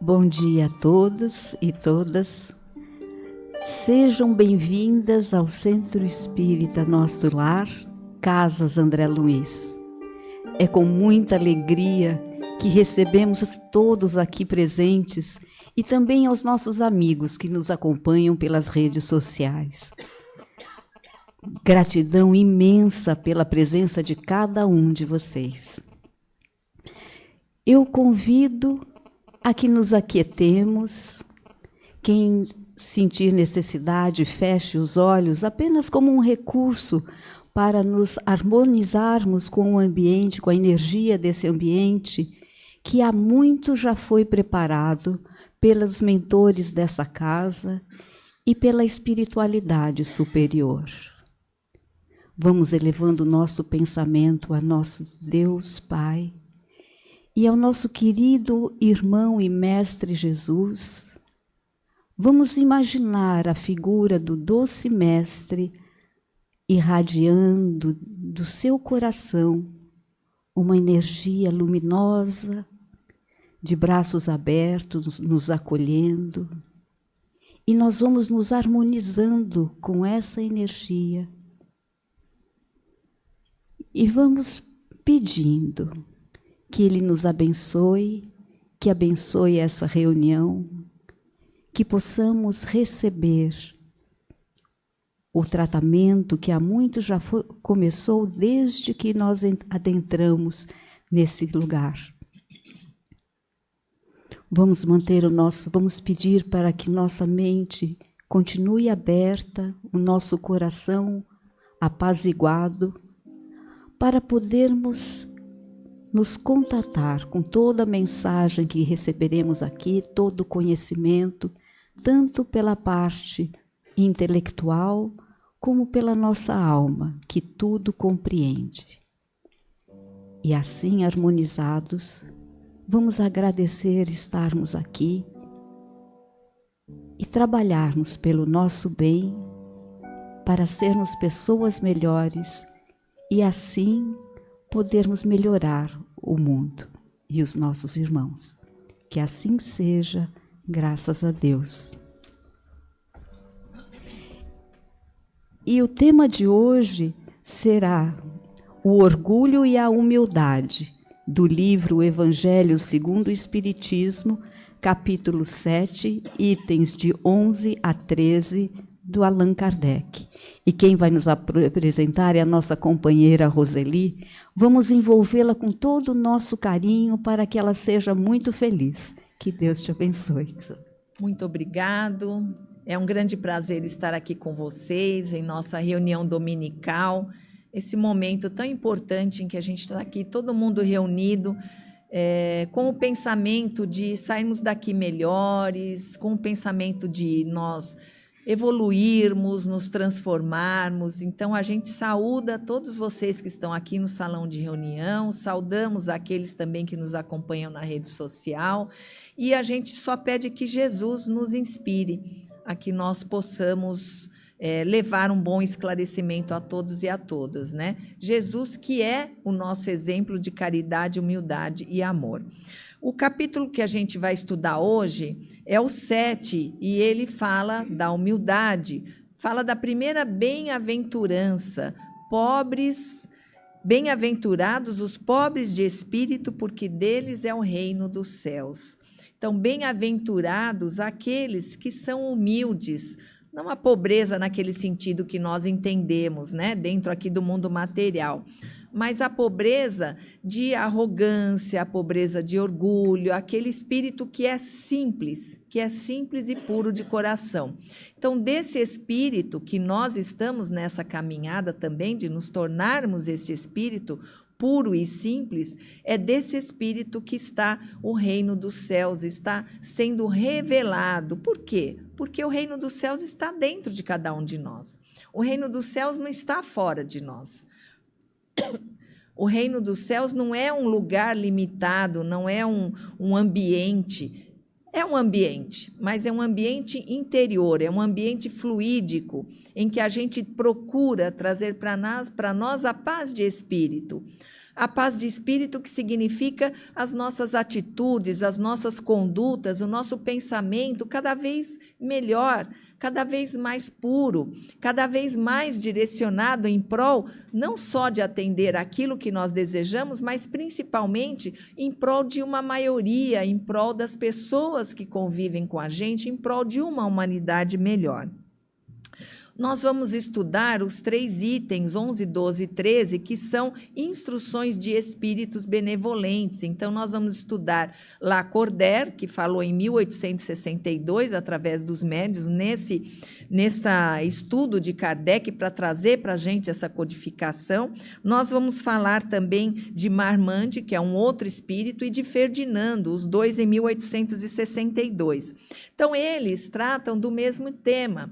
Bom dia a todos e todas. Sejam bem-vindas ao Centro Espírita Nosso Lar, Casas André Luiz. É com muita alegria que recebemos todos aqui presentes e também aos nossos amigos que nos acompanham pelas redes sociais. Gratidão imensa pela presença de cada um de vocês. Eu convido a que nos aquietemos. Quem sentir necessidade, feche os olhos apenas como um recurso para nos harmonizarmos com o ambiente, com a energia desse ambiente, que há muito já foi preparado pelos mentores dessa casa e pela espiritualidade superior. Vamos elevando o nosso pensamento a nosso Deus Pai, e ao nosso querido irmão e mestre Jesus. Vamos imaginar a figura do doce mestre irradiando do seu coração uma energia luminosa, de braços abertos, nos acolhendo. E nós vamos nos harmonizando com essa energia. E vamos pedindo que Ele nos abençoe, que abençoe essa reunião, que possamos receber o tratamento que há muito já começou desde que nós adentramos nesse lugar. Vamos vamos pedir para que nossa mente continue aberta, o nosso coração apaziguado, para podermos nos contatar com toda a mensagem que receberemos aqui, todo o conhecimento, tanto pela parte intelectual, como pela nossa alma, que tudo compreende. E assim, harmonizados, vamos agradecer estarmos aqui e trabalharmos pelo nosso bem, para sermos pessoas melhores e assim podermos melhorar o mundo e os nossos irmãos. Que assim seja, graças a Deus. E o tema de hoje será o orgulho e a humildade, do livro Evangelho segundo o Espiritismo, capítulo 7, itens de 11 a 13, do Allan Kardec. E quem vai nos apresentar é a nossa companheira Roseli. Vamos envolvê-la com todo o nosso carinho para que ela seja muito feliz. Que Deus te abençoe. Muito obrigado. É um grande prazer estar aqui com vocês em nossa reunião dominical. Esse momento tão importante em que a gente está aqui, todo mundo reunido, com o pensamento de sairmos daqui melhores, com o pensamento de nós evoluirmos, nos transformarmos. Então, a gente saúda todos vocês que estão aqui no salão de reunião, saudamos aqueles também que nos acompanham na rede social, e a gente só pede que Jesus nos inspire, a que nós possamos levar um bom esclarecimento a todos e a todas, né? Jesus, que é o nosso exemplo de caridade, humildade e amor. O capítulo que a gente vai estudar hoje é o 7, e ele fala da humildade, fala da primeira bem-aventurança, bem-aventurados os pobres de espírito, porque deles é o reino dos céus. Então, bem-aventurados aqueles que são humildes, não a pobreza naquele sentido que nós entendemos, né, dentro aqui do mundo material, mas a pobreza de arrogância, a pobreza de orgulho, aquele espírito que é simples e puro de coração. Então, desse espírito que nós estamos nessa caminhada também, de nos tornarmos esse espírito puro e simples, é desse espírito que está o reino dos céus, está sendo revelado. Por quê? Porque o reino dos céus está dentro de cada um de nós. O reino dos céus não está fora de nós. O reino dos céus não é um lugar limitado, não é um ambiente. É um ambiente, mas é um ambiente interior, é um ambiente fluídico, em que a gente procura trazer para nós a paz de espírito. A paz de espírito que significa as nossas atitudes, as nossas condutas, o nosso pensamento cada vez melhor, cada vez mais puro, cada vez mais direcionado em prol não só de atender aquilo que nós desejamos, mas principalmente em prol de uma maioria, em prol das pessoas que convivem com a gente, em prol de uma humanidade melhor. Nós vamos estudar os 3 itens, 11, 12 e 13, que são instruções de espíritos benevolentes. Então, nós vamos estudar Lacordaire, que falou em 1862, através dos médiuns, nesse estudo de Kardec, para trazer para a gente essa codificação. Nós vamos falar também de Marmande, que é um outro espírito, e de Ferdinando, os dois em 1862. Então, eles tratam do mesmo tema.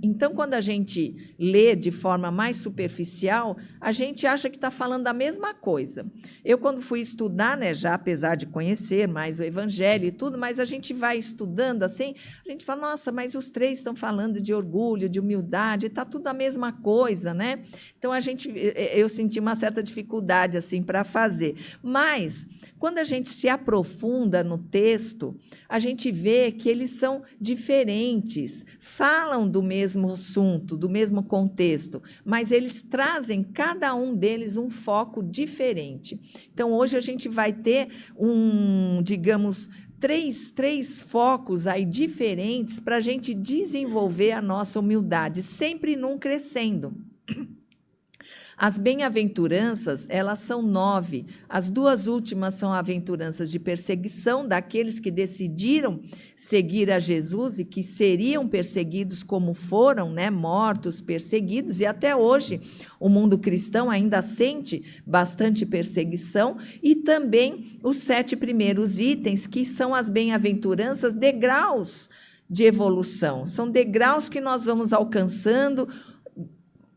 Então, quando a gente lê de forma mais superficial, a gente acha que está falando da mesma coisa. Eu, quando fui estudar, né, já apesar de conhecer mais o Evangelho e tudo, mas a gente vai estudando assim, a gente fala, nossa, mas os 3 estão falando de orgulho, de humildade, está tudo a mesma coisa, né? Então, eu senti uma certa dificuldade assim para fazer. Mas, quando a gente se aprofunda no texto, a gente vê que eles são diferentes, falam do mesmo assunto, do mesmo contexto, mas eles trazem, cada um deles, um foco diferente. Então, hoje a gente vai ter digamos, três focos aí diferentes para a gente desenvolver a nossa humildade, sempre num crescendo. As bem-aventuranças, elas são 9. As 2 últimas são aventuranças de perseguição daqueles que decidiram seguir a Jesus e que seriam perseguidos como foram, né, mortos, perseguidos, e até hoje o mundo cristão ainda sente bastante perseguição, e também os 7 primeiros itens, que são as bem-aventuranças, degraus de evolução. São degraus que nós vamos alcançando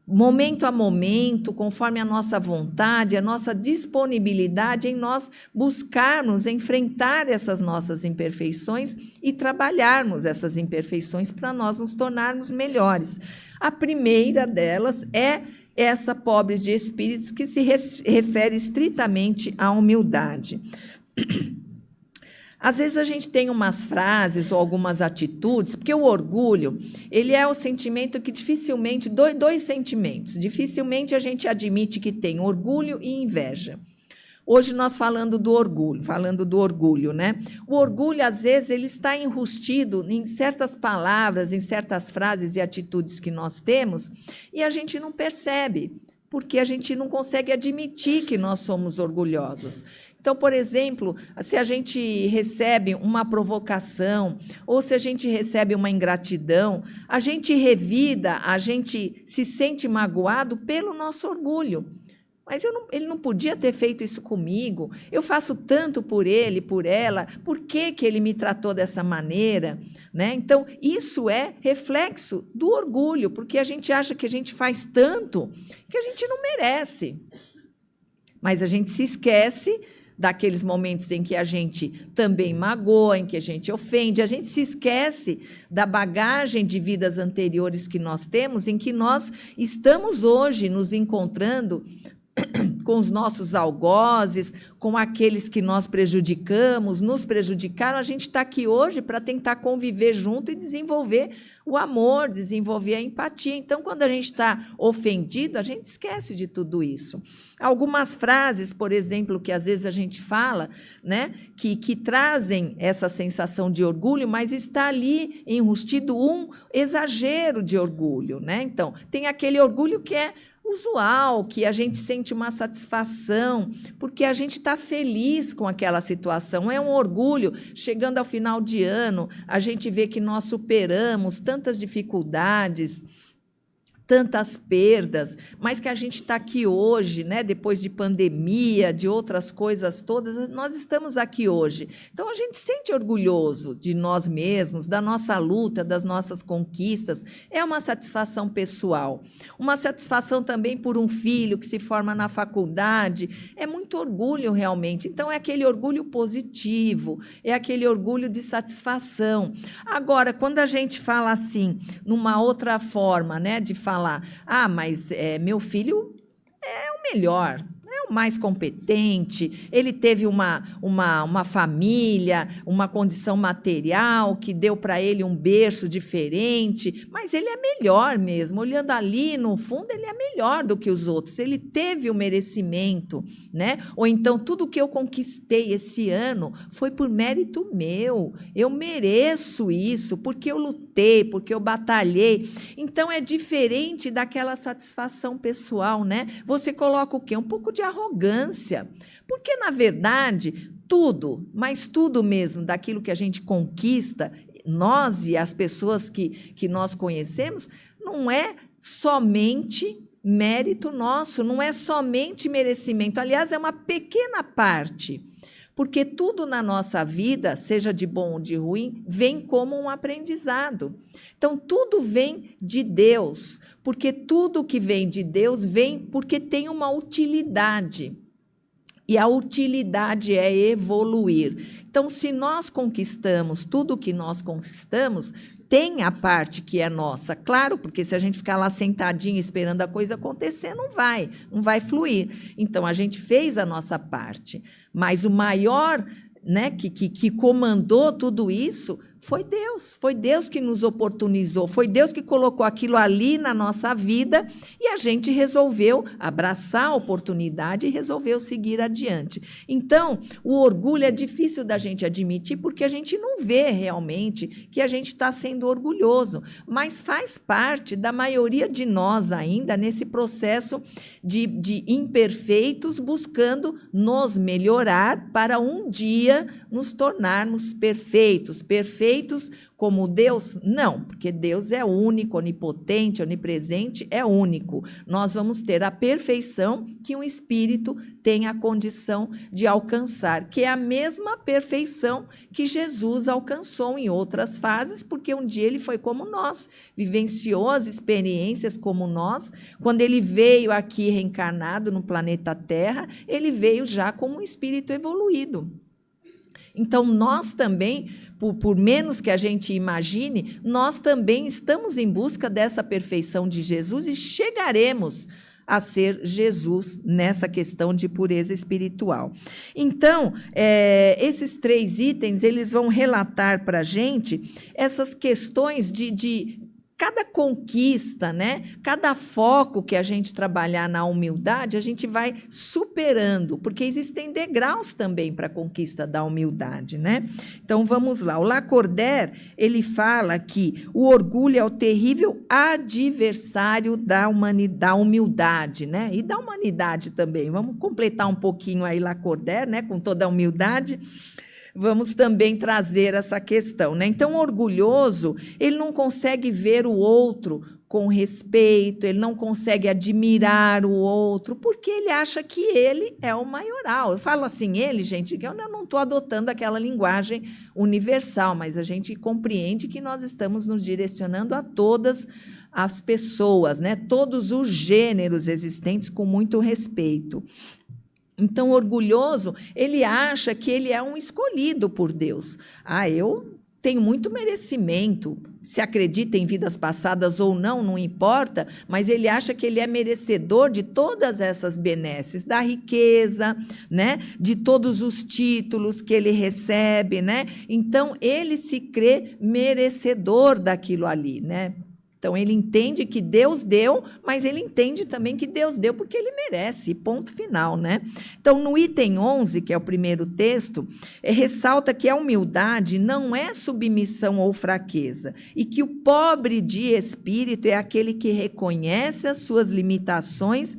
momento a momento, conforme a nossa vontade, a nossa disponibilidade em nós buscarmos enfrentar essas nossas imperfeições e trabalharmos essas imperfeições para nós nos tornarmos melhores. A primeira delas é essa pobres de espíritos, que se refere estritamente à humildade. Às vezes a gente tem umas frases ou algumas atitudes, porque o orgulho, ele é o sentimento que dificilmente, dois sentimentos, dificilmente a gente admite que tem orgulho e inveja. Hoje nós falando do orgulho, né? O orgulho, às vezes, ele está enrustido em certas palavras, em certas frases e atitudes que nós temos, e a gente não percebe, porque a gente não consegue admitir que nós somos orgulhosos. Então, por exemplo, se a gente recebe uma provocação ou se a gente recebe uma ingratidão, a gente revida, a gente se sente magoado pelo nosso orgulho. Mas ele não podia ter feito isso comigo, eu faço tanto por ele, por ela, por que ele me tratou dessa maneira? Né? Então, isso é reflexo do orgulho, porque a gente acha que a gente faz tanto que a gente não merece. Mas a gente se esquece daqueles momentos em que a gente também magoa, em que a gente ofende, a gente se esquece da bagagem de vidas anteriores que nós temos, em que nós estamos hoje nos encontrando com os nossos algozes, com aqueles que nós prejudicamos, nos prejudicaram. A gente está aqui hoje para tentar conviver junto e desenvolver o amor, desenvolver a empatia. Então, quando a gente está ofendido, a gente esquece de tudo isso. Algumas frases, por exemplo, que às vezes a gente fala, né, que trazem essa sensação de orgulho, mas está ali enrustido um exagero de orgulho, né? Então, tem aquele orgulho que é usual, que a gente sente uma satisfação, porque a gente está feliz com aquela situação. É um orgulho. Chegando ao final de ano, a gente vê que nós superamos tantas dificuldades, tantas perdas, mas que a gente está aqui hoje, né, depois de pandemia, de outras coisas todas, nós estamos aqui hoje. Então, a gente sente orgulhoso de nós mesmos, da nossa luta, das nossas conquistas. É uma satisfação pessoal. Uma satisfação também por um filho que se forma na faculdade. É muito orgulho, realmente. Então, é aquele orgulho positivo, é aquele orgulho de satisfação. Agora, quando a gente fala assim, numa outra forma, né, de falar, mas meu filho é o melhor, é o mais competente, ele teve uma família, uma condição material que deu para ele um berço diferente, mas ele é melhor mesmo, olhando ali no fundo, ele é melhor do que os outros, ele teve o merecimento, né? Ou então, tudo que eu conquistei esse ano foi por mérito meu, eu mereço isso, porque eu lutei, porque eu batalhei. Então, é diferente daquela satisfação pessoal, né? Você coloca o quê? Um pouco de arrogância, porque, na verdade, tudo, mas tudo mesmo, daquilo que a gente conquista, nós e as pessoas que nós conhecemos, não é somente mérito nosso, não é somente merecimento. Aliás, é uma pequena parte, porque tudo na nossa vida, seja de bom ou de ruim, vem como um aprendizado. Então, tudo vem de Deus, porque tudo que vem de Deus vem porque tem uma utilidade. E a utilidade é evoluir. Então, se nós conquistamos tudo o que nós conquistamos, tem a parte que é nossa, claro, porque se a gente ficar lá sentadinho esperando a coisa acontecer, não vai fluir. Então, a gente fez a nossa parte, mas o maior, né, que comandou tudo isso foi Deus que nos oportunizou, foi Deus que colocou aquilo ali na nossa vida e a gente resolveu abraçar a oportunidade e resolveu seguir adiante. Então, o orgulho é difícil da gente admitir porque a gente não vê realmente que a gente está sendo orgulhoso, mas faz parte da maioria de nós ainda nesse processo de imperfeitos buscando nos melhorar para um dia nos tornarmos perfeitos como Deus? Não, porque Deus é único, onipotente, onipresente, é único. Nós vamos ter a perfeição que um espírito tem a condição de alcançar, que é a mesma perfeição que Jesus alcançou em outras fases, porque um dia ele foi como nós, vivenciou as experiências como nós. Quando ele veio aqui reencarnado no planeta Terra, ele veio já como um espírito evoluído. Então, nós também, por menos que a gente imagine, nós também estamos em busca dessa perfeição de Jesus e chegaremos a ser Jesus nessa questão de pureza espiritual. Então, esses 3 itens, eles vão relatar para a gente essas questões de cada conquista, né? Cada foco que a gente trabalhar na humildade, a gente vai superando, porque existem degraus também para a conquista da humildade, né? Então, vamos lá. O Lacordaire, ele fala que o orgulho é o terrível adversário da humildade, né? E da humanidade também. Vamos completar um pouquinho aí Lacordaire, né? Com toda a humildade. Vamos também trazer essa questão, né? Então, o orgulhoso, ele não consegue ver o outro com respeito, ele não consegue admirar o outro, porque ele acha que ele é o maioral. Eu falo assim, ele, gente, que eu não estou adotando aquela linguagem universal, mas a gente compreende que nós estamos nos direcionando a todas as pessoas, né? Todos os gêneros existentes com muito respeito. Então, orgulhoso, ele acha que ele é um escolhido por Deus. Eu tenho muito merecimento. Se acredita em vidas passadas ou não, não importa, mas ele acha que ele é merecedor de todas essas benesses, da riqueza, né? De todos os títulos que ele recebe, né? Então, ele se crê merecedor daquilo ali, né? Então, ele entende que Deus deu, mas ele entende também que Deus deu porque ele merece, ponto final, né? Então, no item 11, que é o primeiro texto, ressalta que a humildade não é submissão ou fraqueza, e que o pobre de espírito é aquele que reconhece as suas limitações,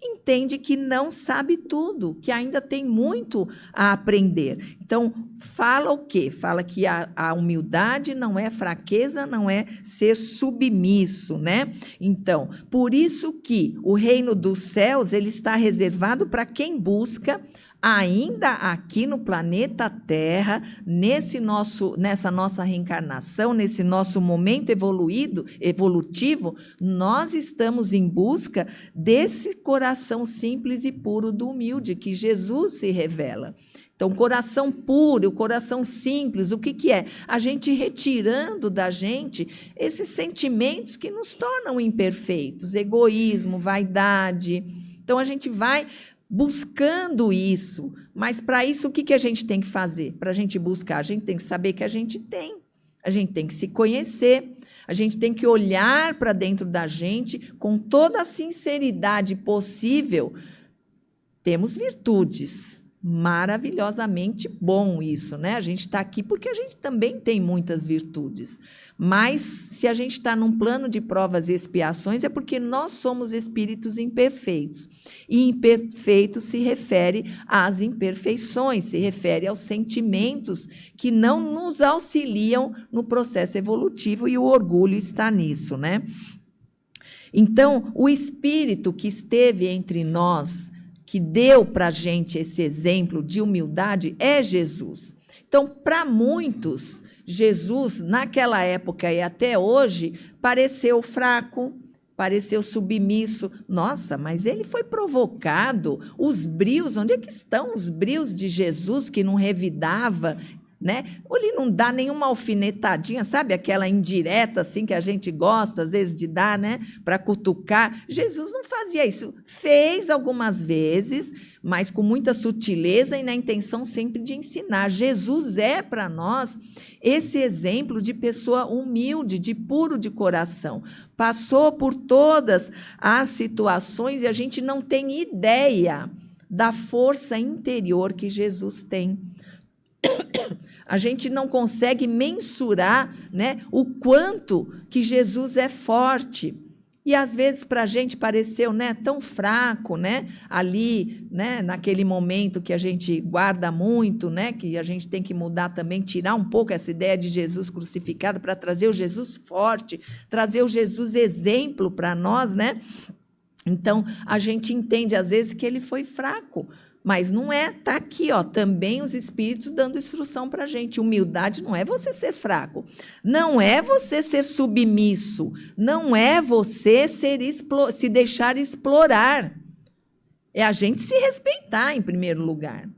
entende que não sabe tudo, que ainda tem muito a aprender. Então, fala o quê? Fala que a humildade não é fraqueza, não é ser submisso, né? Então, por isso que o reino dos céus ele está reservado para quem busca ainda aqui no planeta Terra, nessa nossa reencarnação, nesse nosso momento evolutivo, nós estamos em busca desse coração simples e puro do humilde, que Jesus se revela. Então, coração puro, coração simples, o que é? A gente retirando da gente esses sentimentos que nos tornam imperfeitos, egoísmo, vaidade. Então, a gente vai buscando isso, mas para isso o que a gente tem que fazer? Para a gente buscar, a gente tem que saber que a gente tem que se conhecer, a gente tem que olhar para dentro da gente com toda a sinceridade possível. Temos virtudes, maravilhosamente bom isso, né? A gente está aqui porque a gente também tem muitas virtudes, mas se a gente está num plano de provas e expiações é porque nós somos espíritos imperfeitos, e imperfeito se refere às imperfeições, se refere aos sentimentos que não nos auxiliam no processo evolutivo, e o orgulho está nisso, né? Então, o espírito que esteve entre nós, que deu para a gente esse exemplo de humildade, é Jesus. Então, para muitos, Jesus, naquela época e até hoje, pareceu fraco, pareceu submisso. Nossa, mas ele foi provocado. Os brios, onde é que estão os brios de Jesus que não revidava, né? Ele não dá nenhuma alfinetadinha, sabe? Aquela indireta assim que a gente gosta às vezes de dar, né? Para cutucar. Jesus não fazia isso. Fez algumas vezes, mas com muita sutileza e na intenção sempre de ensinar. Jesus é para nós esse exemplo de pessoa humilde, de puro de coração. Passou por todas as situações e a gente não tem ideia da força interior que Jesus tem. A gente não consegue mensurar, né, o quanto que Jesus é forte. E, às vezes, para a gente pareceu, né, tão fraco, né, ali, né, naquele momento que a gente guarda muito, né, que a gente tem que mudar também, tirar um pouco essa ideia de Jesus crucificado para trazer o Jesus forte, trazer o Jesus exemplo para nós, né? Então, a gente entende, às vezes, que ele foi fraco. Mas não é, está aqui, ó, também os espíritos dando instrução para a gente. Humildade não é você ser fraco, não é você ser submisso, não é você se deixar explorar. É a gente se respeitar em primeiro lugar.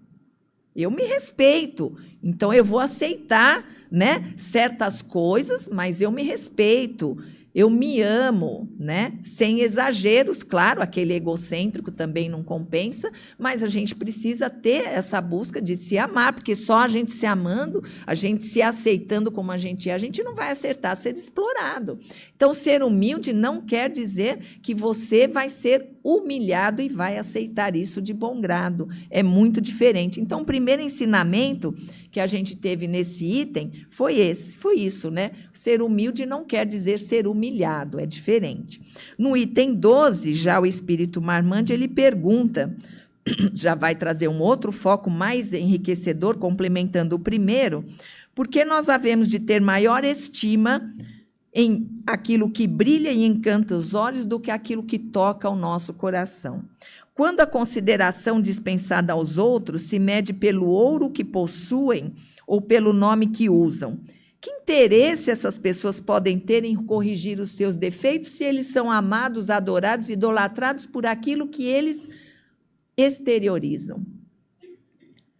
Eu me respeito, então eu vou aceitar, né, certas coisas, mas eu me respeito. Eu me amo, né? Sem exageros, claro, aquele egocêntrico também não compensa, mas a gente precisa ter essa busca de se amar, porque só a gente se amando, a gente se aceitando como a gente não vai acertar ser explorado. Então, ser humilde não quer dizer que você vai ser humilhado e vai aceitar isso de bom grado. É muito diferente. Então, o primeiro ensinamento que a gente teve nesse item foi isso, né? Ser humilde não quer dizer ser humilhado, é diferente. No item 12, já o espírito marmande, ele pergunta, já vai trazer um outro foco mais enriquecedor, complementando o primeiro, por que nós havemos de ter maior estima em aquilo que brilha e encanta os olhos do que aquilo que toca o nosso coração? Quando a consideração dispensada aos outros se mede pelo ouro que possuem ou pelo nome que usam, que interesse essas pessoas podem ter em corrigir os seus defeitos se eles são amados, adorados, idolatrados por aquilo que eles exteriorizam?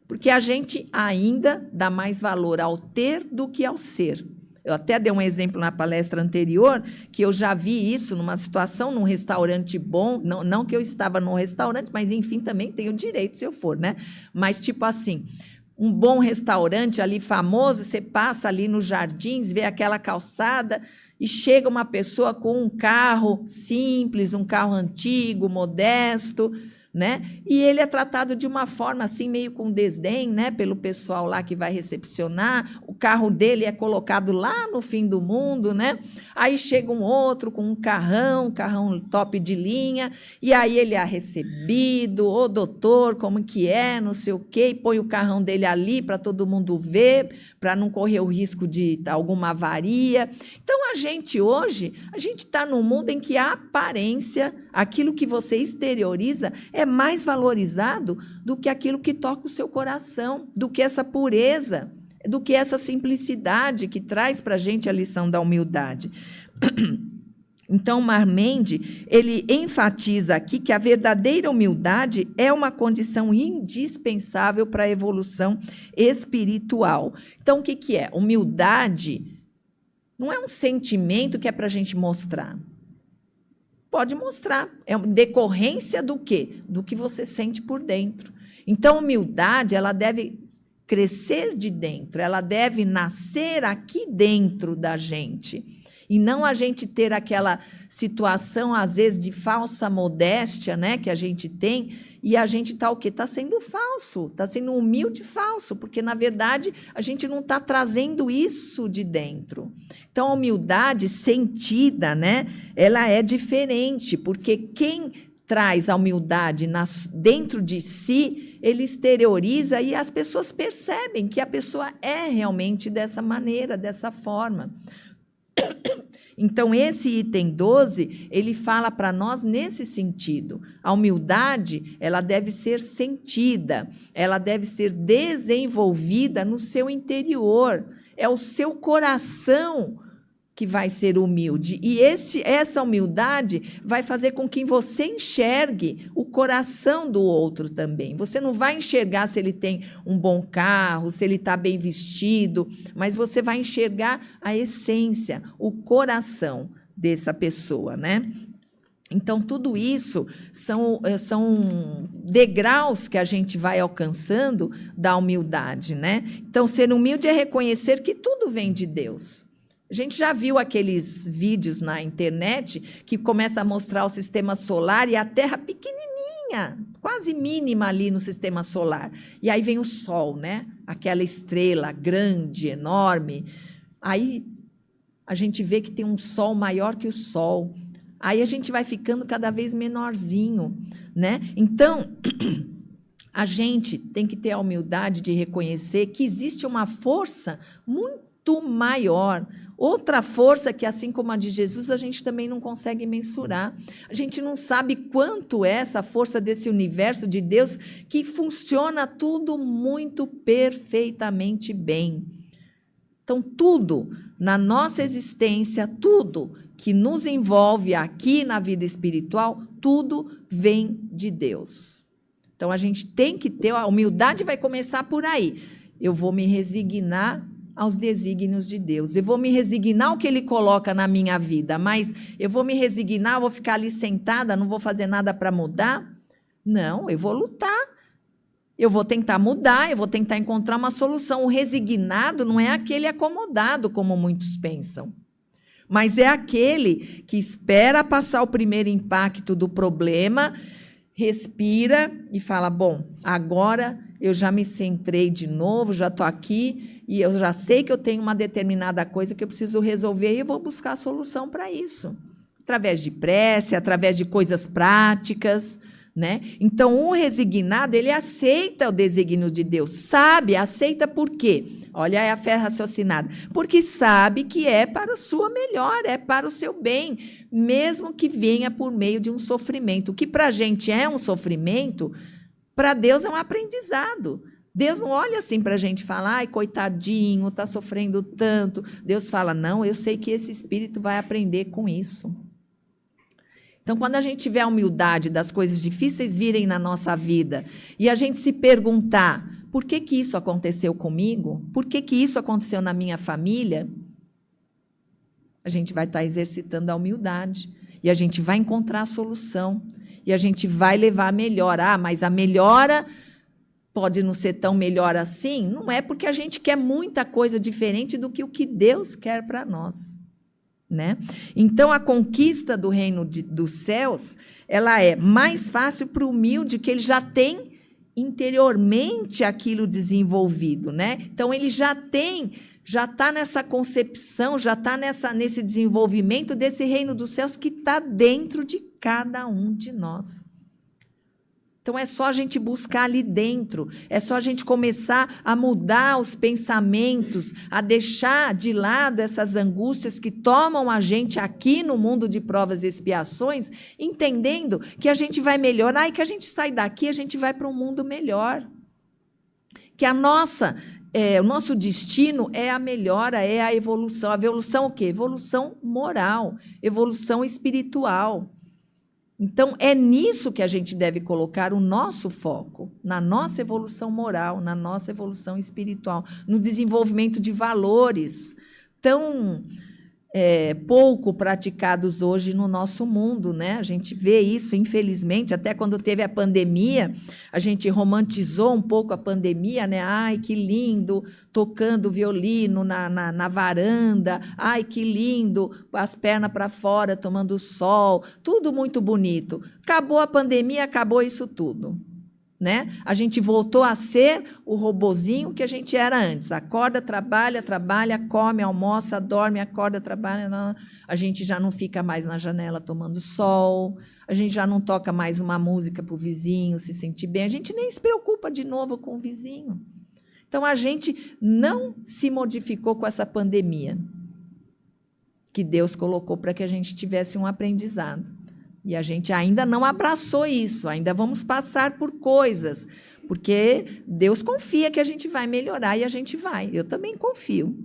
Porque a gente ainda dá mais valor ao ter do que ao ser. Eu até dei um exemplo na palestra anterior, que eu já vi isso numa situação, num restaurante bom, não que eu estava num restaurante, mas, enfim, também tenho direito, se eu for, né? Mas, tipo assim, um bom restaurante ali famoso, você passa ali nos jardins, vê aquela calçada, e chega uma pessoa com um carro simples, um carro antigo, modesto, né? E ele é tratado de uma forma assim, meio com desdém, né? Pelo pessoal lá que vai recepcionar. O carro dele é colocado lá no fim do mundo, né? Aí chega um outro com um carrão top de linha, e aí ele é recebido, ô doutor, como que é, não sei o quê, e põe o carrão dele ali para todo mundo ver, para não correr o risco de alguma avaria. Então, a gente hoje, a gente está num mundo em que a aparência, aquilo que você exterioriza, é mais valorizado do que aquilo que toca o seu coração, do que essa pureza, do que essa simplicidade que traz para a gente a lição da humildade. Então, Marmende, ele enfatiza aqui que a verdadeira humildade é uma condição indispensável para a evolução espiritual. Então, o que é? Humildade não é um sentimento que é para a gente mostrar. Pode mostrar. É decorrência do quê? Do que você sente por dentro. Então, humildade, ela deve crescer de dentro, ela deve nascer aqui dentro da gente. E não a gente ter aquela situação, às vezes, de falsa modéstia, né, que a gente tem, e a gente está o quê? Está sendo falso, está sendo humilde falso, porque, na verdade, a gente não está trazendo isso de dentro. Então, a humildade sentida, né, ela é diferente, porque quem traz a humildade dentro de si, ele exterioriza e as pessoas percebem que a pessoa é realmente dessa maneira, dessa forma. Então, esse item 12, ele fala para nós nesse sentido. A humildade, ela deve ser sentida, ela deve ser desenvolvida no seu interior. É o seu coração que vai ser humilde. E essa humildade vai fazer com que você enxergue o coração do outro também. Você não vai enxergar se ele tem um bom carro, se ele está bem vestido, mas você vai enxergar a essência, o coração dessa pessoa, né? Então, tudo isso são degraus que a gente vai alcançando da humildade, né? Então, ser humilde é reconhecer que tudo vem de Deus. A gente já viu aqueles vídeos na internet que começa a mostrar o sistema solar e a Terra pequenininha, quase mínima ali no sistema solar. E aí vem o Sol, né? Aquela estrela grande, enorme. Aí a gente vê que tem um Sol maior que o Sol. Aí a gente vai ficando cada vez menorzinho, né? Então, a gente tem que ter a humildade de reconhecer que existe uma força muito maior, outra força que, assim como a de Jesus, a gente também não consegue mensurar. A gente não sabe quanto é essa força desse universo de Deus que funciona tudo muito perfeitamente bem. Então, tudo na nossa existência, tudo que nos envolve aqui na vida espiritual, tudo vem de Deus. Então, a gente tem que ter, a humildade vai começar por aí. Eu vou me resignar aos desígnios de Deus. Eu vou me resignar ao que Ele coloca na minha vida, mas eu vou me resignar, vou ficar ali sentada, não vou fazer nada para mudar? Não, eu vou lutar. Eu vou tentar mudar, eu vou tentar encontrar uma solução. O resignado não é aquele acomodado, como muitos pensam, mas é aquele que espera passar o primeiro impacto do problema, respira e fala, bom, agora eu já me centrei de novo, já estou aqui, e eu já sei que eu tenho uma determinada coisa que eu preciso resolver e eu vou buscar a solução para isso. Através de prece, através de coisas práticas, né? Então, o resignado, ele aceita o desígnio de Deus, sabe, aceita por quê? Olha aí a fé raciocinada. Porque sabe que é para a sua melhor, é para o seu bem, mesmo que venha por meio de um sofrimento. O que para a gente é um sofrimento, para Deus é um aprendizado. Deus não olha assim para a gente e fala, ai, coitadinho, está sofrendo tanto. Deus fala, não, eu sei que esse espírito vai aprender com isso. Então, quando a gente tiver a humildade das coisas difíceis virem na nossa vida e a gente se perguntar, por que que isso aconteceu comigo? Por que que isso aconteceu na minha família? A gente vai estar exercitando a humildade. E a gente vai encontrar a solução. E a gente vai levar a melhora. Ah, mas a melhora pode não ser tão melhor assim? Não é, porque a gente quer muita coisa diferente do que o que Deus quer para nós, né? Então, a conquista do reino dos céus, ela é mais fácil para o humilde, que ele já tem interiormente aquilo desenvolvido, né? Então, ele já está nessa concepção, já está nesse desenvolvimento desse reino dos céus que está dentro de cada um de nós. Então, é só a gente buscar ali dentro, é só a gente começar a mudar os pensamentos, a deixar de lado essas angústias que tomam a gente aqui no mundo de provas e expiações, entendendo que a gente vai melhorar e que a gente sai daqui, a gente vai para um mundo melhor. Que o nosso destino é a melhora, é a evolução. A evolução o quê? Evolução moral, evolução espiritual. Então, é nisso que a gente deve colocar o nosso foco, na nossa evolução moral, na nossa evolução espiritual, no desenvolvimento de valores tão pouco praticados hoje no nosso mundo, né? A gente vê isso, infelizmente, até quando teve a pandemia, a gente romantizou um pouco a pandemia, né? Ai, que lindo, tocando violino na varanda, ai, que lindo, as pernas para fora, tomando sol, tudo muito bonito. Acabou a pandemia, acabou isso tudo. Né? A gente voltou a ser o robozinho que a gente era antes. Acorda, trabalha, come, almoça, dorme, acorda, trabalha. Não. A gente já não fica mais na janela tomando sol, a gente já não toca mais uma música para o vizinho se sentir bem, a gente nem se preocupa de novo com o vizinho. Então, a gente não se modificou com essa pandemia que Deus colocou para que a gente tivesse um aprendizado. E a gente ainda não abraçou isso, ainda vamos passar por coisas, porque Deus confia que a gente vai melhorar e a gente vai. Eu também confio.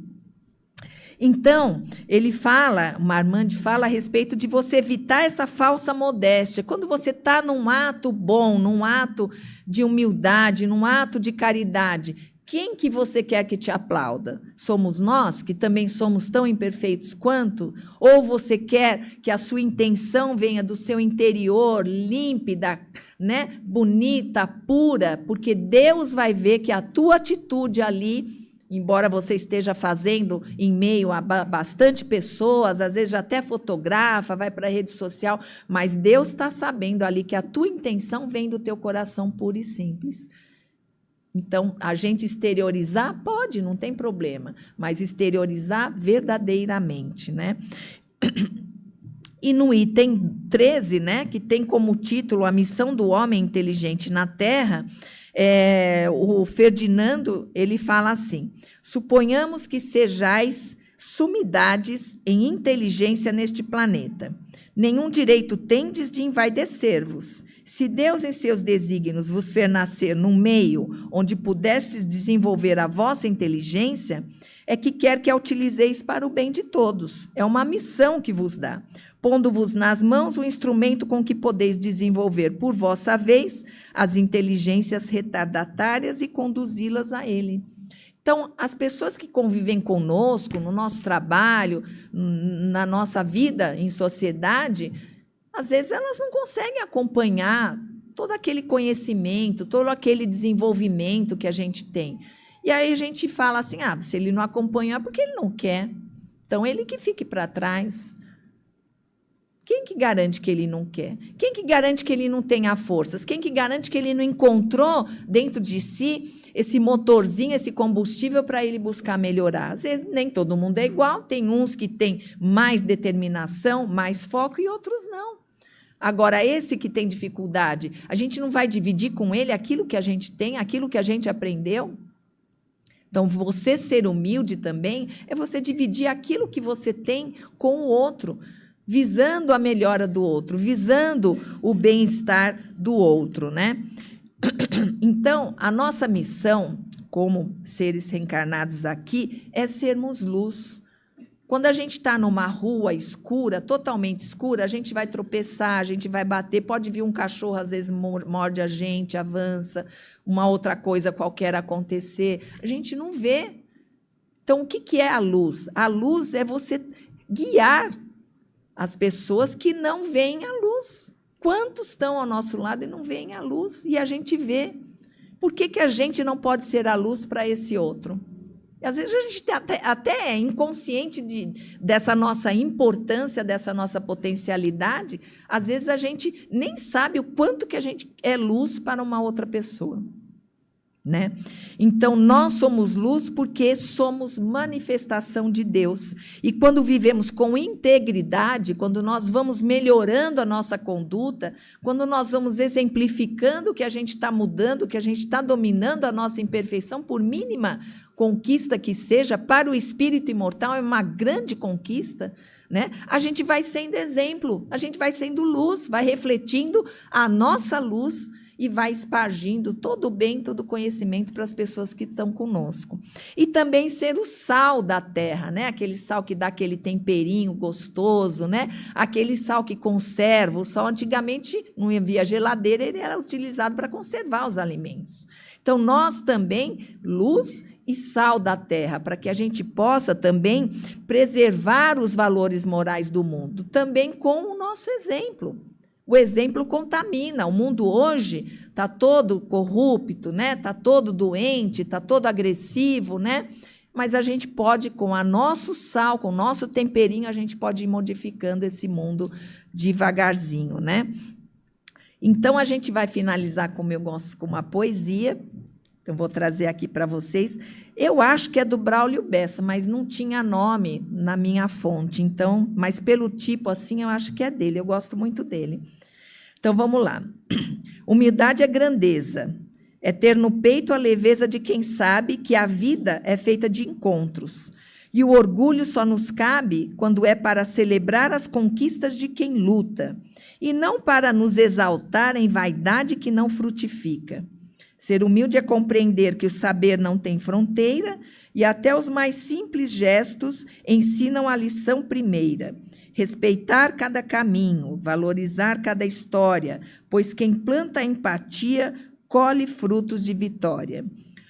Então, o Marmand fala a respeito de você evitar essa falsa modéstia. Quando você está num ato bom, num ato de humildade, num ato de caridade, quem que você quer que te aplauda? Somos nós, que também somos tão imperfeitos quanto? Ou você quer que a sua intenção venha do seu interior, límpida, né? Bonita, pura, porque Deus vai ver que a tua atitude ali, embora você esteja fazendo em meio a bastante pessoas, às vezes até fotografa, vai para a rede social, mas Deus está sabendo ali que a tua intenção vem do teu coração puro e simples. Então, a gente exteriorizar pode, não tem problema, mas exteriorizar verdadeiramente, né? E no item 13, né, que tem como título a missão do homem inteligente na Terra, o Ferdinando, ele fala assim: suponhamos que sejais sumidades em inteligência neste planeta. Nenhum direito tendes de envaidecer-vos. Se Deus, em seus desígnios, vos fez nascer num meio onde pudesses desenvolver a vossa inteligência, é que quer que a utilizeis para o bem de todos. É uma missão que vos dá, pondo-vos nas mãos o instrumento com que podeis desenvolver, por vossa vez, as inteligências retardatárias e conduzi-las a Ele. Então, as pessoas que convivem conosco, no nosso trabalho, na nossa vida em sociedade, às vezes elas não conseguem acompanhar todo aquele conhecimento, todo aquele desenvolvimento que a gente tem. E aí a gente fala assim, se ele não acompanhar, porque ele não quer. Então, ele que fique para trás. Quem que garante que ele não quer? Quem que garante que ele não tenha forças? Quem que garante que ele não encontrou dentro de si esse motorzinho, esse combustível para ele buscar melhorar? Às vezes, nem todo mundo é igual. Tem uns que têm mais determinação, mais foco, e outros não. Agora, esse que tem dificuldade, a gente não vai dividir com ele aquilo que a gente tem, aquilo que a gente aprendeu? Então, você ser humilde também é você dividir aquilo que você tem com o outro, visando a melhora do outro, visando o bem-estar do outro, né? Então, a nossa missão, como seres reencarnados aqui, é sermos luz. Quando a gente está numa rua escura, totalmente escura, a gente vai tropeçar, a gente vai bater, pode vir um cachorro, às vezes morde a gente, avança, uma outra coisa qualquer acontecer, a gente não vê. Então, o que é a luz? A luz é você guiar as pessoas que não veem a luz. Quantos estão ao nosso lado e não veem a luz? E a gente vê. Por que a gente não pode ser a luz para esse outro? Às vezes a gente até é inconsciente dessa nossa importância, dessa nossa potencialidade. Às vezes a gente nem sabe o quanto que a gente é luz para uma outra pessoa. Né? Então, nós somos luz porque somos manifestação de Deus. E quando vivemos com integridade, quando nós vamos melhorando a nossa conduta, quando nós vamos exemplificando que a gente está mudando, que a gente está dominando a nossa imperfeição, por mínima conquista que seja, para o espírito imortal é uma grande conquista, né? A gente vai sendo exemplo, a gente vai sendo luz, vai refletindo a nossa luz e vai espargindo todo o bem, todo o conhecimento para as pessoas que estão conosco. E também ser o sal da terra, né? Aquele sal que dá aquele temperinho gostoso, né? Aquele sal que conserva. O sal, antigamente, não havia geladeira, ele era utilizado para conservar os alimentos. Então, nós também, luz e sal da terra, para que a gente possa também preservar os valores morais do mundo, também com o nosso exemplo. O exemplo contamina. O mundo hoje está todo corrupto, né? Está todo doente, está todo agressivo, né? Mas a gente pode, com o nosso sal, com o nosso temperinho, a gente pode ir modificando esse mundo devagarzinho, né? Então, a gente vai finalizar, como eu gosto, com uma poesia. Então, vou trazer aqui para vocês. Eu acho que é do Braulio Bessa, mas não tinha nome na minha fonte. Então, mas pelo tipo assim, eu acho que é dele. Eu gosto muito dele. Então, vamos lá. Humildade é grandeza. É ter no peito a leveza de quem sabe que a vida é feita de encontros. E o orgulho só nos cabe quando é para celebrar as conquistas de quem luta, e não para nos exaltar em vaidade que não frutifica. Ser humilde é compreender que o saber não tem fronteira e até os mais simples gestos ensinam a lição primeira. Respeitar cada caminho, valorizar cada história, pois quem planta a empatia colhe frutos de vitória.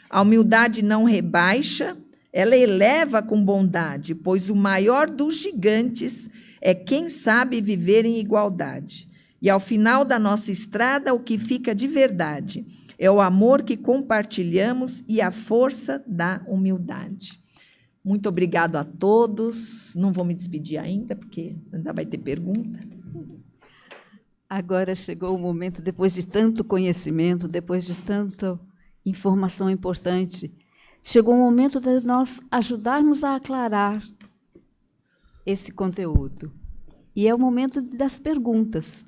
A humildade não rebaixa, ela eleva com bondade, pois o maior dos gigantes é quem sabe viver em igualdade. E ao final da nossa estrada, o que fica de verdade é o amor que compartilhamos e a força da humildade. Muito obrigado a todos. Não vou me despedir ainda, porque ainda vai ter pergunta. Agora chegou o momento, depois de tanto conhecimento, depois de tanta informação importante, chegou o momento de nós ajudarmos a aclarar esse conteúdo. E é o momento das perguntas.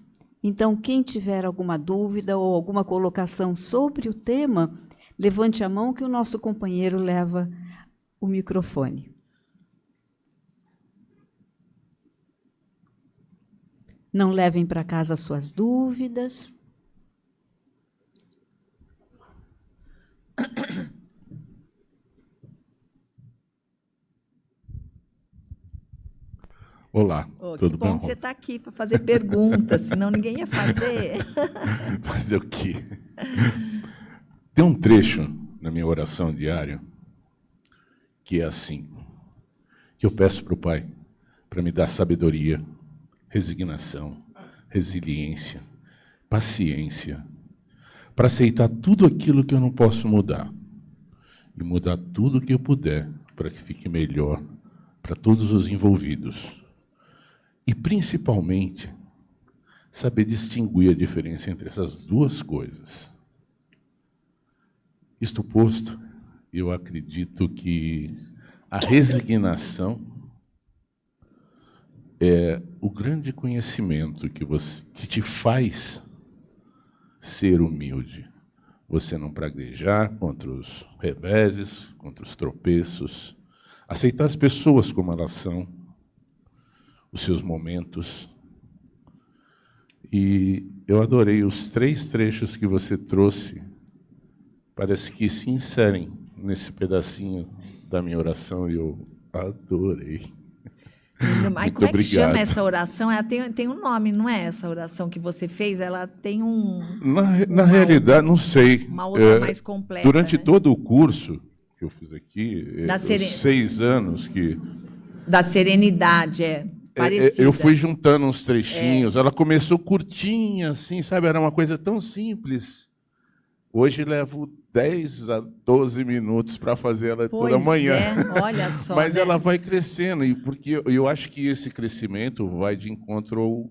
Então, quem tiver alguma dúvida ou alguma colocação sobre o tema, levante a mão que o nosso companheiro leva o microfone. Não levem para casa as suas dúvidas. Olá, tudo bem? Que bom que você está aqui para fazer perguntas, senão ninguém ia fazer. Fazer o quê? Tem um trecho na minha oração diária que é assim, que eu peço para o Pai para me dar sabedoria, resignação, resiliência, paciência, para aceitar tudo aquilo que eu não posso mudar e mudar tudo o que eu puder para que fique melhor para todos os envolvidos. E, principalmente, saber distinguir a diferença entre essas duas coisas. Isto posto, eu acredito que a resignação é o grande conhecimento que te faz ser humilde. Você não praguejar contra os reveses, contra os tropeços, aceitar as pessoas como elas são, os seus momentos. E eu adorei os 3 trechos que você trouxe, parece que se inserem nesse pedacinho da minha oração e eu adorei. Mas como é que chama essa oração? Ela tem um nome, não é essa oração que você fez? Ela tem um... Na realidade, não sei. Uma outra mais completa. Durante né? todo o curso que eu fiz aqui, os 6 anos que... Da serenidade, parecida. Eu fui juntando uns trechinhos. Ela começou curtinha, assim, sabe? Era uma coisa tão simples. Hoje levo 10 a 12 minutos para fazer ela toda manhã. Olha só. Mas né? ela vai crescendo, e porque eu acho que esse crescimento vai de encontro ao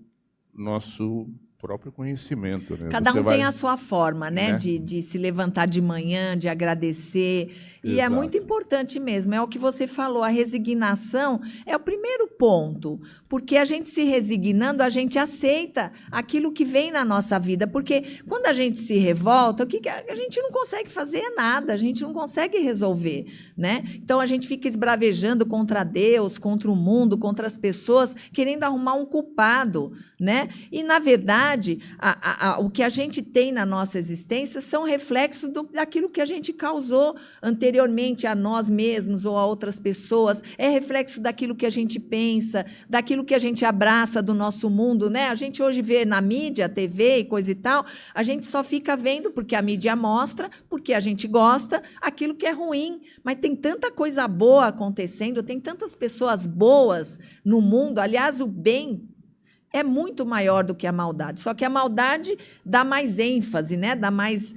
nosso próprio conhecimento. Né? Cada um tem a sua forma, né? De se levantar de manhã, de agradecer. E Exato. é muito importante mesmo, é o que você falou, a resignação é o primeiro ponto, porque a gente se resignando, a gente aceita aquilo que vem na nossa vida, porque quando a gente se revolta, a gente não consegue fazer nada, a gente não consegue resolver, né? Então a gente fica esbravejando contra Deus, contra o mundo, contra as pessoas, querendo arrumar um culpado, né? E, na verdade, o que a gente tem na nossa existência são reflexos daquilo que a gente causou anteriormente a nós mesmos ou a outras pessoas, é reflexo daquilo que a gente pensa, daquilo que a gente abraça do nosso mundo, né? A gente hoje vê na mídia, TV e coisa e tal, a gente só fica vendo porque a mídia mostra, porque a gente gosta, aquilo que é ruim, mas tem tanta coisa boa acontecendo, tem tantas pessoas boas no mundo, aliás, o bem é muito maior do que a maldade. Só que a maldade dá mais ênfase, né? Dá mais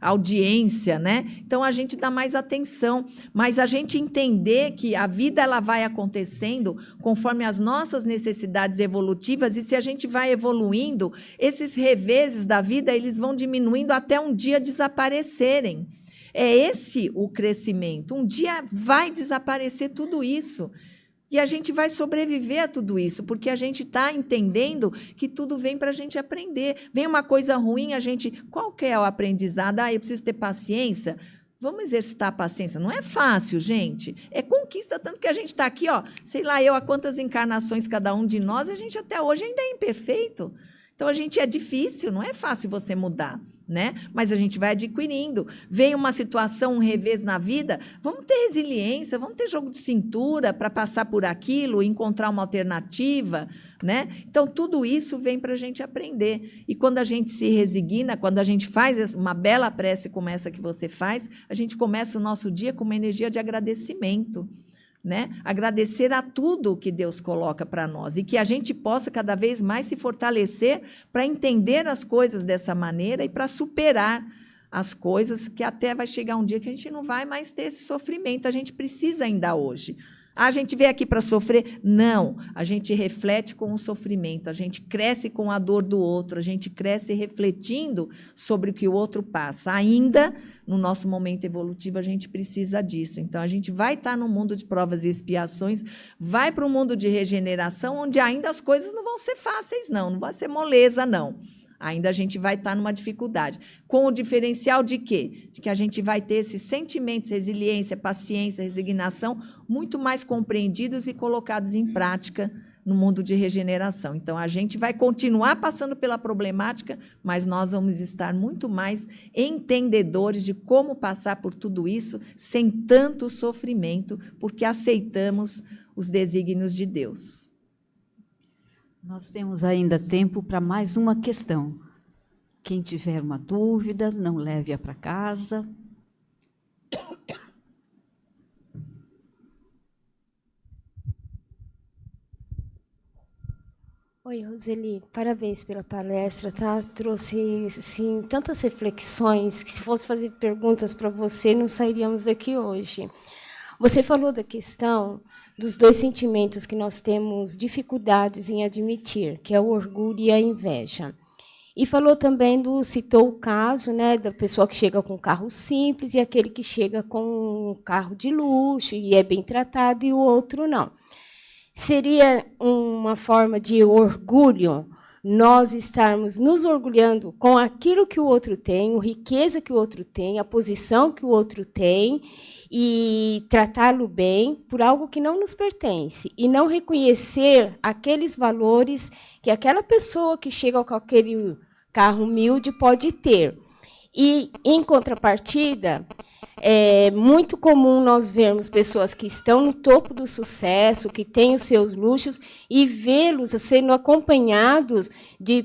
audiência, né? Então a gente dá mais atenção. Mas a gente entender que a vida ela vai acontecendo conforme as nossas necessidades evolutivas, e se a gente vai evoluindo, esses reveses da vida eles vão diminuindo até um dia desaparecerem. É esse o crescimento. Um dia vai desaparecer tudo isso. E a gente vai sobreviver a tudo isso, porque a gente está entendendo que tudo vem para a gente aprender. Vem uma coisa ruim, a gente... Qual que é o aprendizado? Eu preciso ter paciência. Vamos exercitar a paciência. Não é fácil, gente. É conquista, tanto que a gente está aqui, ó, sei lá eu, há quantas encarnações cada um de nós, a gente até hoje ainda é imperfeito. Então, a gente é difícil, não é fácil você mudar, né? Mas a gente vai adquirindo. Vem uma situação, um revés na vida, vamos ter resiliência, vamos ter jogo de cintura para passar por aquilo, encontrar uma alternativa, né? Então, tudo isso vem para a gente aprender. E quando a gente se resigna, quando a gente faz uma bela prece como essa que você faz, a gente começa o nosso dia com uma energia de agradecimento. Né? Agradecer a tudo que Deus coloca para nós e que a gente possa cada vez mais se fortalecer para entender as coisas dessa maneira e para superar as coisas, que até vai chegar um dia que a gente não vai mais ter esse sofrimento. A gente precisa ainda hoje. A gente veio aqui para sofrer? Não. A gente reflete com o sofrimento, a gente cresce com a dor do outro, a gente cresce refletindo sobre o que o outro passa. Ainda, no nosso momento evolutivo, a gente precisa disso. Então, a gente vai estar no mundo de provas e expiações, vai para o mundo de regeneração, onde ainda as coisas não vão ser fáceis, não vai ser moleza, não. Ainda a gente vai estar numa dificuldade. Com o diferencial de quê? De que a gente vai ter esses sentimentos, resiliência, paciência, resignação, muito mais compreendidos e colocados em prática no mundo de regeneração. Então, a gente vai continuar passando pela problemática, mas nós vamos estar muito mais entendedores de como passar por tudo isso sem tanto sofrimento, porque aceitamos os desígnios de Deus. Nós temos ainda tempo para mais uma questão. Quem tiver uma dúvida, não leve-a para casa. Oi, Roseli, parabéns pela palestra, tá? Trouxe, assim, tantas reflexões que, se fosse fazer perguntas para você, não sairíamos daqui hoje. Você falou da questão dos dois sentimentos que nós temos dificuldades em admitir, que é o orgulho e a inveja. E falou também citou o caso, né, da pessoa que chega com um carro simples e aquele que chega com um carro de luxo e é bem tratado e o outro não. Seria uma forma de orgulho nós estarmos nos orgulhando com aquilo que o outro tem, a riqueza que o outro tem, a posição que o outro tem, e tratá-lo bem por algo que não nos pertence, e não reconhecer aqueles valores que aquela pessoa que chega com aquele carro humilde pode ter. E, em contrapartida, é muito comum nós vermos pessoas que estão no topo do sucesso, que têm os seus luxos, e vê-los sendo acompanhados de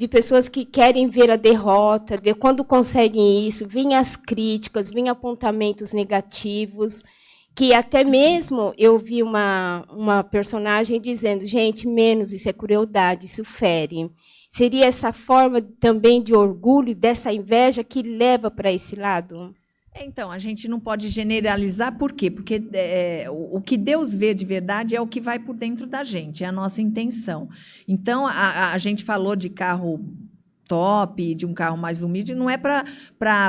pessoas que querem ver a derrota, quando conseguem isso, vêm as críticas, vêm apontamentos negativos, que até mesmo eu vi uma personagem dizendo, gente, menos, isso é crueldade, isso fere. Seria essa forma também de orgulho, dessa inveja que leva para esse lado? Então, a gente não pode generalizar, por quê? Porque o que Deus vê de verdade é o que vai por dentro da gente, é a nossa intenção. Então, a gente falou de carro top, de um carro mais humilde, não é para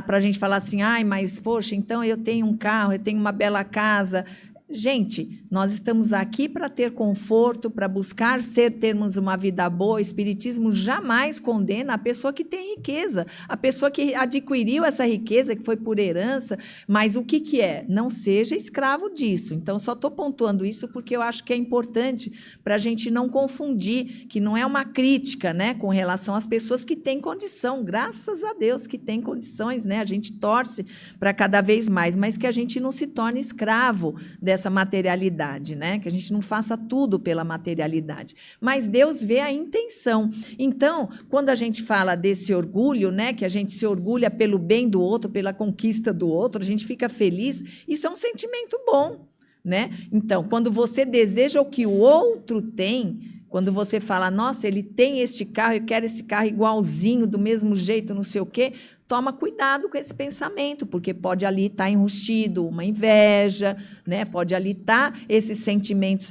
a gente falar assim, ai, mas, poxa, então eu tenho um carro, eu tenho uma bela casa. Gente, nós estamos aqui para ter conforto, para buscar termos uma vida boa. O Espiritismo jamais condena a pessoa que tem riqueza, a pessoa que adquiriu essa riqueza, que foi por herança, mas o que é? Não seja escravo disso. Então, só estou pontuando isso porque eu acho que é importante para a gente não confundir, que não é uma crítica, né, com relação às pessoas que têm condição, graças a Deus que têm condições, né? A gente torce para cada vez mais, mas que a gente não se torne escravo dessa materialidade, né? Que a gente não faça tudo pela materialidade. Mas Deus vê a intenção. Então, quando a gente fala desse orgulho, né? Que a gente se orgulha pelo bem do outro, pela conquista do outro, a gente fica feliz, isso é um sentimento bom, né? Então, quando você deseja o que o outro tem, quando você fala, nossa, ele tem este carro, eu quero esse carro igualzinho, do mesmo jeito, não sei o quê, toma cuidado com esse pensamento, porque pode ali estar enrustido uma inveja, né? Pode ali estar esses sentimentos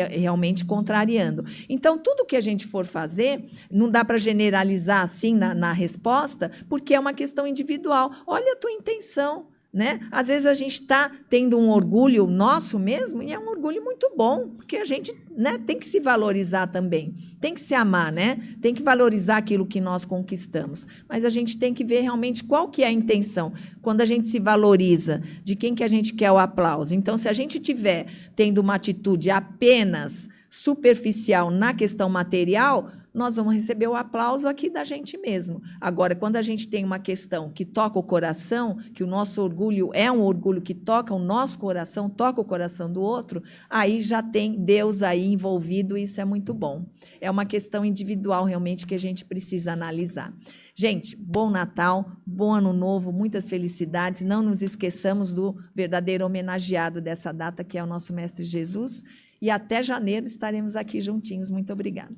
realmente contrariando. Então, tudo que a gente for fazer, não dá para generalizar assim na resposta, porque é uma questão individual. Olha a tua intenção. Né? Às vezes a gente está tendo um orgulho nosso mesmo, e é um orgulho muito bom, porque a gente, né, tem que se valorizar também, tem que se amar, né? Tem que valorizar aquilo que nós conquistamos. Mas a gente tem que ver realmente qual que é a intenção. Quando a gente se valoriza, de quem que a gente quer o aplauso. Então, se a gente estiver tendo uma atitude apenas superficial na questão material, nós vamos receber o aplauso aqui da gente mesmo. Agora, quando a gente tem uma questão que toca o coração, que o nosso orgulho é um orgulho que toca o nosso coração, toca o coração do outro, aí já tem Deus aí envolvido, e isso é muito bom. É uma questão individual, realmente, que a gente precisa analisar. Gente, bom Natal, bom Ano Novo, muitas felicidades. Não nos esqueçamos do verdadeiro homenageado dessa data, que é o nosso Mestre Jesus. E até janeiro estaremos aqui juntinhos. Muito obrigada.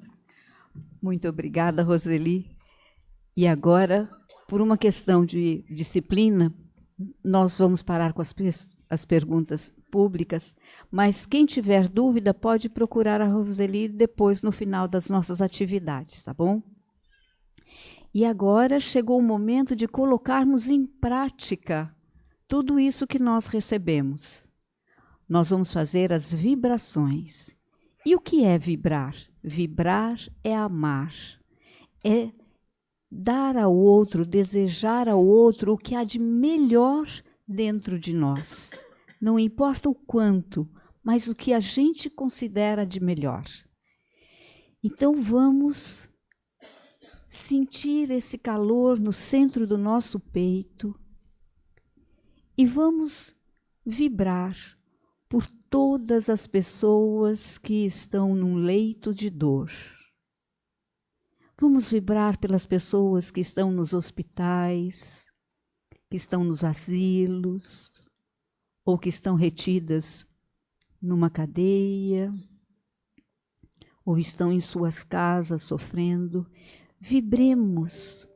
Muito obrigada, Roseli. E agora, por uma questão de disciplina, nós vamos parar com as perguntas públicas, mas quem tiver dúvida pode procurar a Roseli depois, no final das nossas atividades, tá bom? E agora chegou o momento de colocarmos em prática tudo isso que nós recebemos. Nós vamos fazer as vibrações. E o que é vibrar? Vibrar é amar, é dar ao outro, desejar ao outro o que há de melhor dentro de nós. Não importa o quanto, mas o que a gente considera de melhor. Então vamos sentir esse calor no centro do nosso peito e vamos vibrar por todas as pessoas que estão num leito de dor. Vamos vibrar pelas pessoas que estão nos hospitais, que estão nos asilos, ou que estão retidas numa cadeia, ou estão em suas casas sofrendo. Vibremos,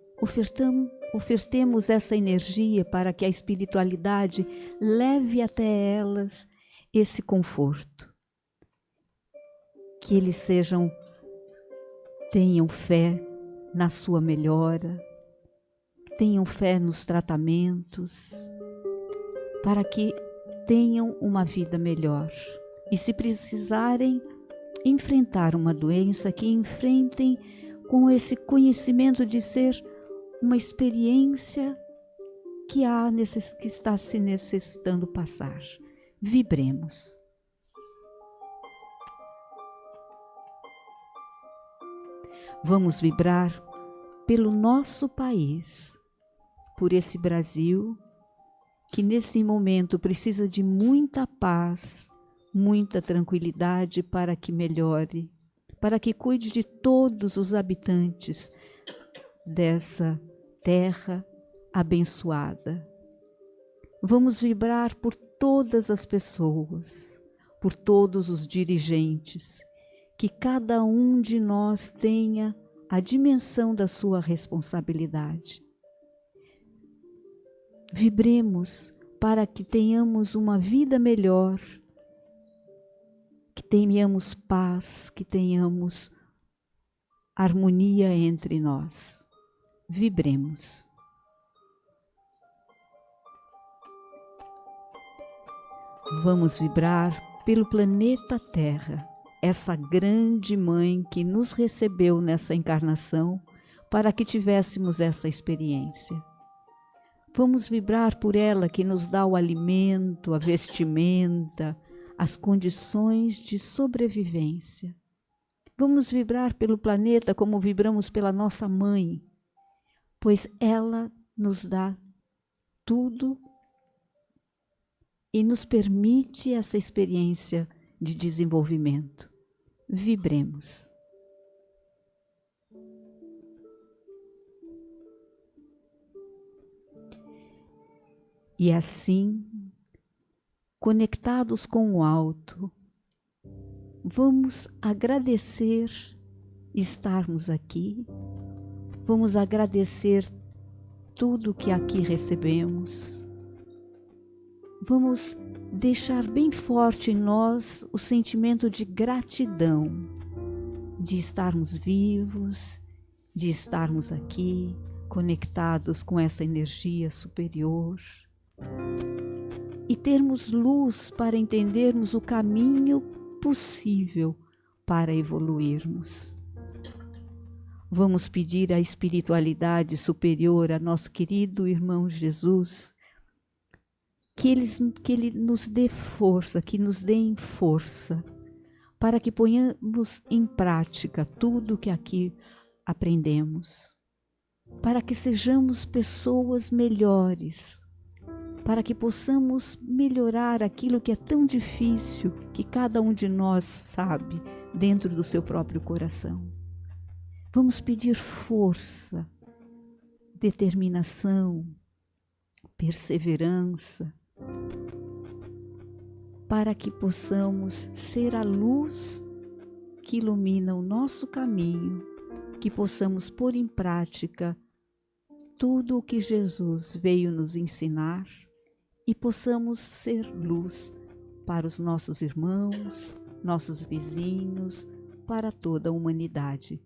ofertemos essa energia para que a espiritualidade leve até elas esse conforto. Que eles tenham fé na sua melhora, tenham fé nos tratamentos, para que tenham uma vida melhor. E se precisarem enfrentar uma doença, que enfrentem com esse conhecimento de ser uma experiência que está se necessitando passar. Vibremos. Vamos vibrar pelo nosso país, por esse Brasil, que nesse momento precisa de muita paz, muita tranquilidade para que melhore, para que cuide de todos os habitantes dessa terra abençoada. Vamos vibrar por todas as pessoas, por todos os dirigentes, que cada um de nós tenha a dimensão da sua responsabilidade. Vibremos para que tenhamos uma vida melhor, que tenhamos paz, que tenhamos harmonia entre nós. Vibremos. Vamos vibrar pelo planeta Terra, essa grande mãe que nos recebeu nessa encarnação para que tivéssemos essa experiência. Vamos vibrar por ela que nos dá o alimento, a vestimenta, as condições de sobrevivência. Vamos vibrar pelo planeta como vibramos pela nossa mãe, pois ela nos dá tudo e nos permite essa experiência de desenvolvimento. Vibremos. E assim, conectados com o alto, vamos agradecer estarmos aqui, vamos agradecer tudo que aqui recebemos, vamos deixar bem forte em nós o sentimento de gratidão, de estarmos vivos, de estarmos aqui, conectados com essa energia superior, e termos luz para entendermos o caminho possível para evoluirmos. Vamos pedir à espiritualidade superior, a nosso querido irmão Jesus, que Ele nos dê força, que nos deem força, para que ponhamos em prática tudo que aqui aprendemos, para que sejamos pessoas melhores, para que possamos melhorar aquilo que é tão difícil, que cada um de nós sabe dentro do seu próprio coração. Vamos pedir força, determinação, perseverança, para que possamos ser a luz que ilumina o nosso caminho, que possamos pôr em prática tudo o que Jesus veio nos ensinar e possamos ser luz para os nossos irmãos, nossos vizinhos, para toda a humanidade.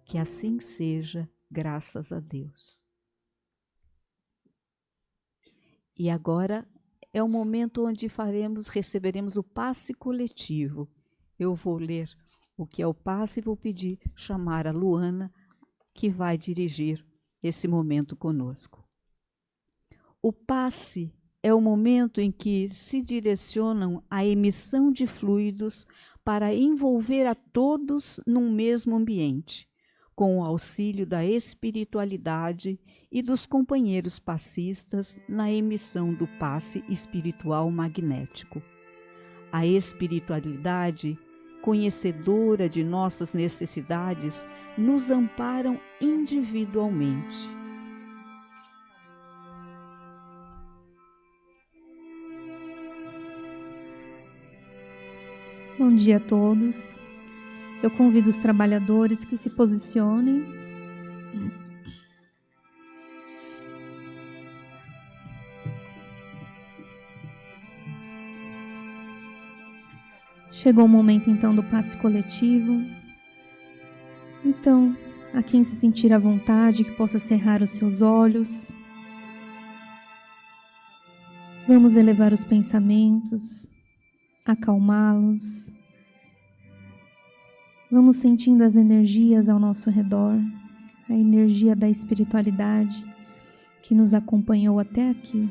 Que assim seja, graças a Deus. E agora é o momento onde receberemos o passe coletivo. Eu vou ler o que é o passe e vou pedir chamar a Luana, que vai dirigir esse momento conosco. O passe é o momento em que se direcionam a emissão de fluidos para envolver a todos num mesmo ambiente, com o auxílio da espiritualidade e dos companheiros passistas na emissão do passe espiritual magnético. A espiritualidade, conhecedora de nossas necessidades, nos amparam individualmente. Bom dia a todos. Eu convido os trabalhadores que se posicionem. Chegou o momento então do passe coletivo. Então, a quem se sentir à vontade, que possa cerrar os seus olhos. Vamos elevar os pensamentos, acalmá-los. Vamos sentindo as energias ao nosso redor, a energia da espiritualidade que nos acompanhou até aqui.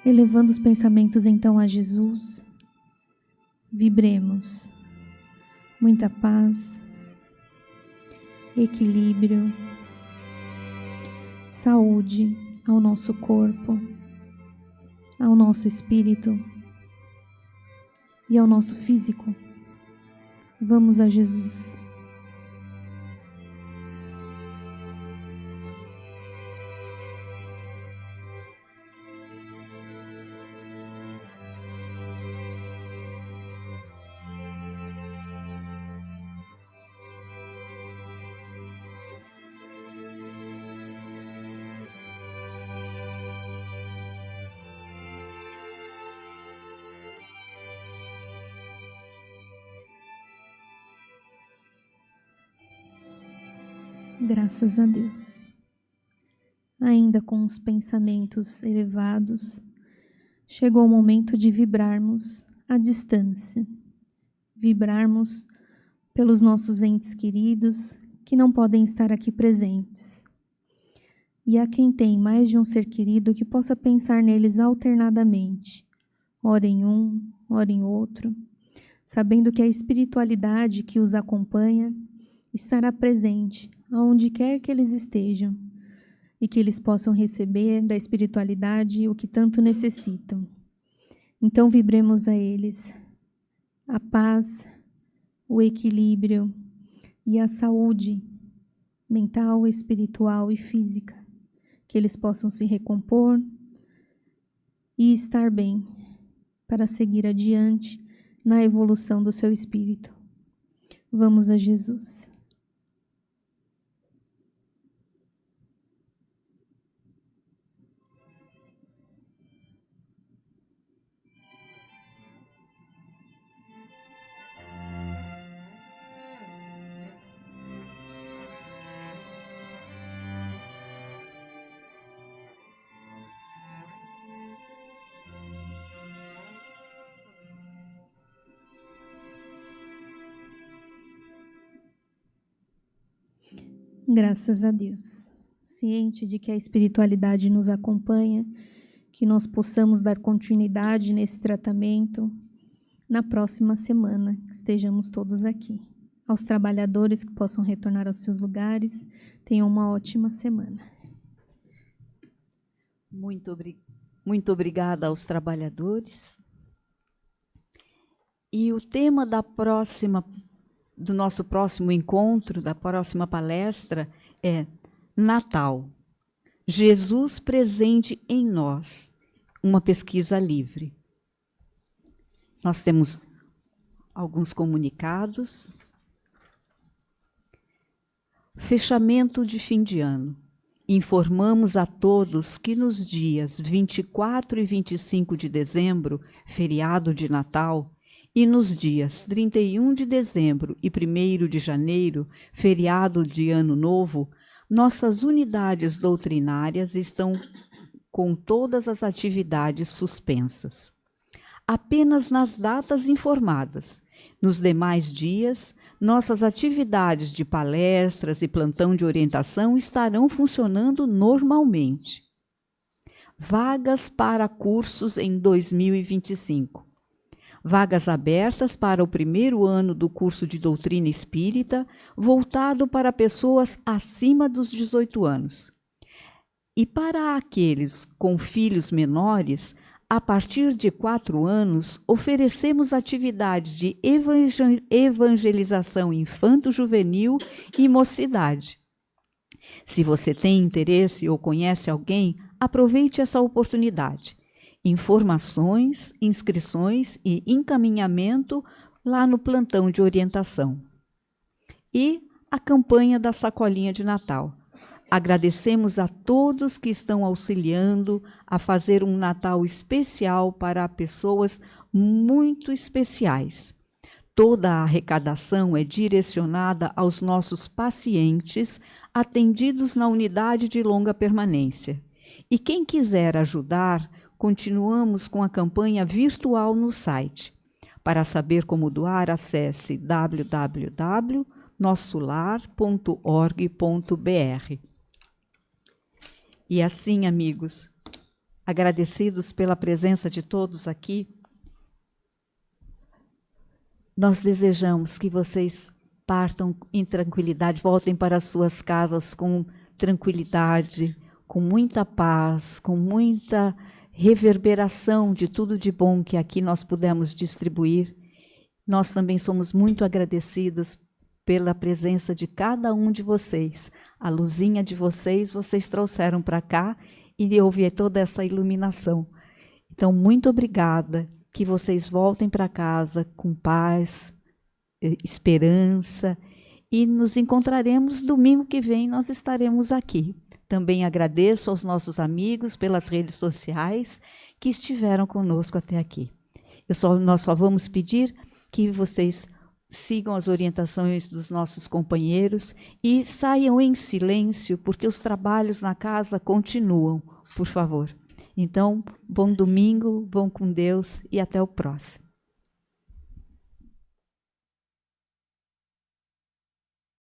Elevando os pensamentos então a Jesus, vibremos. Muita paz, equilíbrio, saúde ao nosso corpo, ao nosso espírito e ao nosso físico. Vamos a Jesus. Graças a Deus. Ainda com os pensamentos elevados, chegou o momento de vibrarmos à distância. Vibrarmos pelos nossos entes queridos que não podem estar aqui presentes. E a quem tem mais de um ser querido que possa pensar neles alternadamente, ora em um, ora em outro, sabendo que a espiritualidade que os acompanha estará presente aonde quer que eles estejam, e que eles possam receber da espiritualidade o que tanto necessitam. Então vibremos a eles a paz, o equilíbrio e a saúde mental, espiritual e física, que eles possam se recompor e estar bem para seguir adiante na evolução do seu espírito. Vamos a Jesus. Graças a Deus. Ciente de que a espiritualidade nos acompanha, que nós possamos dar continuidade nesse tratamento na próxima semana, que estejamos todos aqui. Aos trabalhadores que possam retornar aos seus lugares, tenham uma ótima semana. Muito obrigada aos trabalhadores. E o tema do nosso próximo encontro, da próxima palestra, é Natal. Jesus presente em nós. Uma pesquisa livre. Nós temos alguns comunicados. Fechamento de fim de ano. Informamos a todos que nos dias 24 e 25 de dezembro, feriado de Natal, e nos dias 31 de dezembro e 1º de janeiro, feriado de Ano Novo, nossas unidades doutrinárias estão com todas as atividades suspensas. Apenas nas datas informadas. Nos demais dias, nossas atividades de palestras e plantão de orientação estarão funcionando normalmente. Vagas para cursos em 2025. Vagas abertas para o 1º ano do curso de Doutrina Espírita, voltado para pessoas acima dos 18 anos. E para aqueles com filhos menores, a partir de 4 anos, oferecemos atividades de evangelização infanto-juvenil e mocidade. Se você tem interesse ou conhece alguém, aproveite essa oportunidade. Informações, inscrições e encaminhamento lá no plantão de orientação. E a campanha da sacolinha de Natal. Agradecemos a todos que estão auxiliando a fazer um Natal especial para pessoas muito especiais. Toda a arrecadação é direcionada aos nossos pacientes atendidos na unidade de longa permanência. E quem quiser ajudar, continuamos com a campanha virtual no site. Para saber como doar, acesse www.nossolar.org.br. E assim, amigos, agradecidos pela presença de todos aqui, nós desejamos que vocês partam em tranquilidade, voltem para as suas casas com tranquilidade, com muita paz, com muita reverberação de tudo de bom que aqui nós pudemos distribuir. Nós também somos muito agradecidos pela presença de cada um de vocês. A luzinha de vocês trouxeram para cá e houve toda essa iluminação. Então, muito obrigada, que vocês voltem para casa com paz, esperança, e nos encontraremos domingo que vem, nós estaremos aqui. Também agradeço aos nossos amigos pelas redes sociais que estiveram conosco até aqui. Nós só vamos pedir que vocês sigam as orientações dos nossos companheiros e saiam em silêncio, porque os trabalhos na casa continuam, por favor. Então, bom domingo, vão com Deus e até o próximo.